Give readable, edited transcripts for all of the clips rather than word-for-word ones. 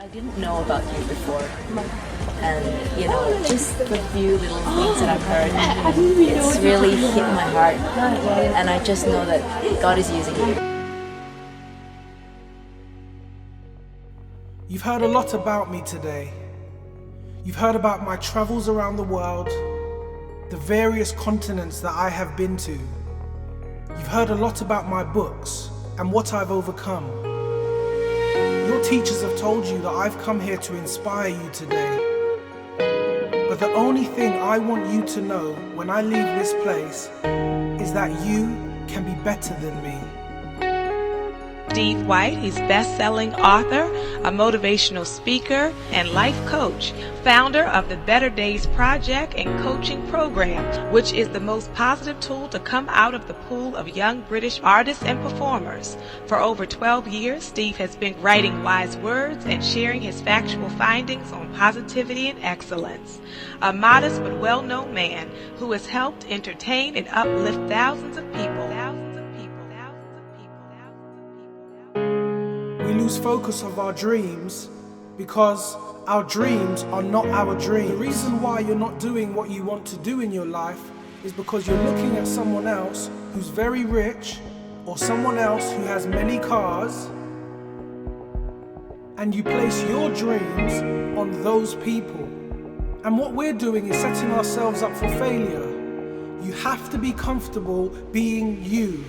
I didn't know about you before, and just the few little things that I've heard, it's really hit my heart, and I just know that God is using you. You've heard a lot about me today. You've heard about my travels around the world, the various continents that I have been to. You've heard a lot about my books and what I've overcome. Your teachers have told you that I've come here to inspire you today. But the only thing I want you to know when I leave this place is that you can be better than me. Steve Whyte, he's best-selling author, a motivational speaker, and life coach, founder of the Better Days Project and coaching program, which is the most positive tool to come out of the pool of young British artists and performers. For over 12 years, Steve has been writing wise words and sharing his factual findings on positivity and excellence. A modest but well-known man who has helped entertain and uplift thousands of people. We lose focus of our dreams because our dreams are not our dreams. The reason why you're not doing what you want to do in your life is because you're looking at someone else who's very rich or someone else who has many cars, and you place your dreams on those people. And what we're doing is setting ourselves up for failure. You have to be comfortable being you.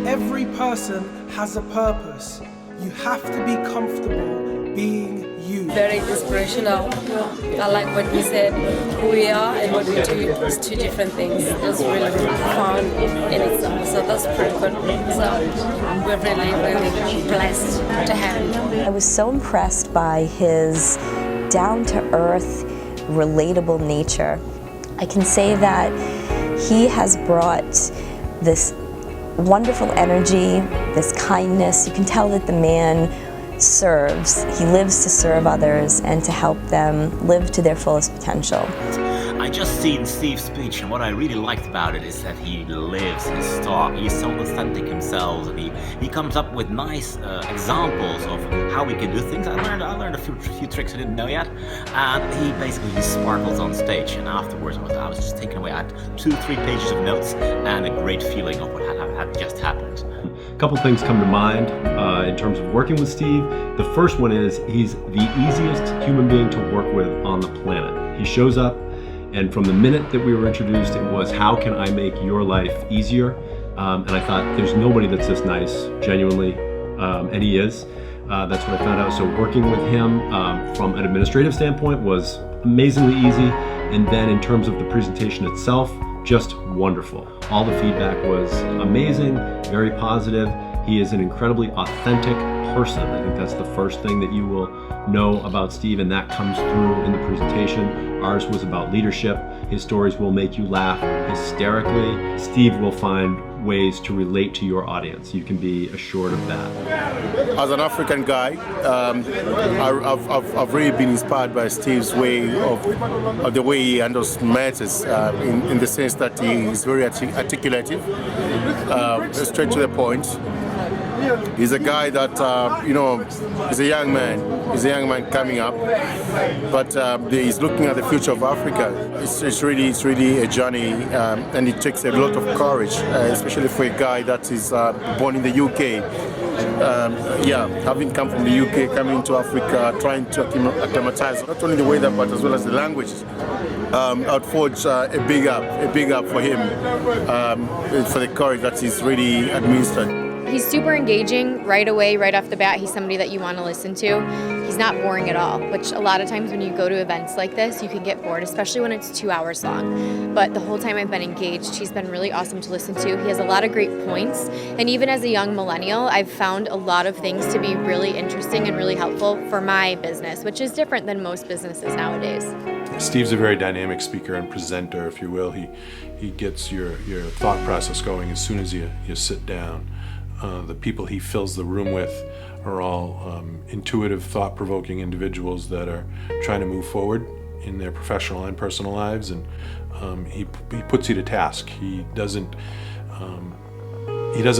Every person has a purpose. You have to be comfortable being you. Very inspirational. I like what he said. Who we are and what we do is two different things. That's really fun in itself. So that's pretty good. So we're really, really blessed to have him. I was so impressed by his down-to-earth, relatable nature. I can say that he has brought this wonderful energy, this kindness. You can tell that the man serves. He lives to serve others and to help them live to their fullest potential. I just seen Steve's speech, and what I really liked about it is that he lives his talk. He's so authentic himself, and he comes up with nice examples of how we can do things. I learned a few tricks I didn't know yet, and he sparkles on stage. And afterwards, I was just taken away. I had 2-3 pages of notes and a great feeling of what had just happened. A couple things come to mind in terms of working with Steve. The first one is he's the easiest human being to work with on the planet. He shows up, and from the minute that we were introduced, it was, how can I make your life easier? And I thought, there's nobody that's this nice, genuinely, and he is. That's what I found out. So working with him from an administrative standpoint was amazingly easy. And then in terms of the presentation itself, just wonderful. All the feedback was amazing, very positive. He is an incredibly authentic person. I think that's the first thing that you will know about Steve, and that comes through in the presentation. Ours was about leadership. His stories will make you laugh hysterically. Steve will find ways to relate to your audience. You can be assured of that. As an African guy, I've really been inspired by Steve's way of the way he handles matters, in the sense that he is very articulative, straight to the point. He's a guy that, he's a young man. He's a young man coming up, but he's looking at the future of Africa. It's really a journey, and it takes a lot of courage, especially for a guy that is born in the UK. Having come from the UK, coming to Africa, trying to acclimatize not only the weather but as well as the languages. I'd forge a big up for him, for the courage that he's really administered. He's super engaging right away, right off the bat. He's somebody that you want to listen to. He's not boring at all, which a lot of times when you go to events like this, you can get bored, especially when it's 2 hours long. But the whole time I've been engaged, he's been really awesome to listen to. He has a lot of great points. And even as a young millennial, I've found a lot of things to be really interesting and really helpful for my business, which is different than most businesses nowadays. Steve's a very dynamic speaker and presenter, if you will. He gets your thought process going as soon as you sit down. The people he fills the room with are all intuitive, thought-provoking individuals that are trying to move forward in their professional and personal lives, and he puts you to task. He doesn't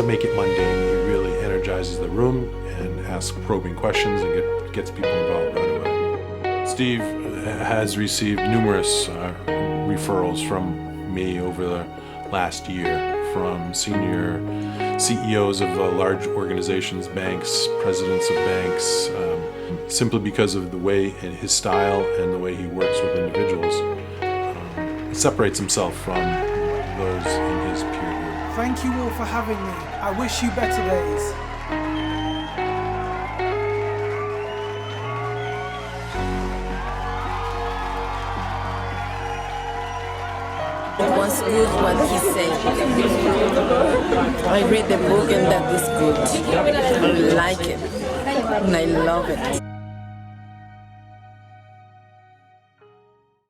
make it mundane. He really energizes energizes the room and asks probing questions and gets people involved right away. Steve has received numerous referrals from me over the last year, from senior CEOs of large organizations, banks, presidents of banks, simply because of the way and his style and the way he works with individuals. He separates himself from those in his peer group. Thank you all for having me. I wish you better days. It was good what he said. I read the book and that is good. I like it and I love it.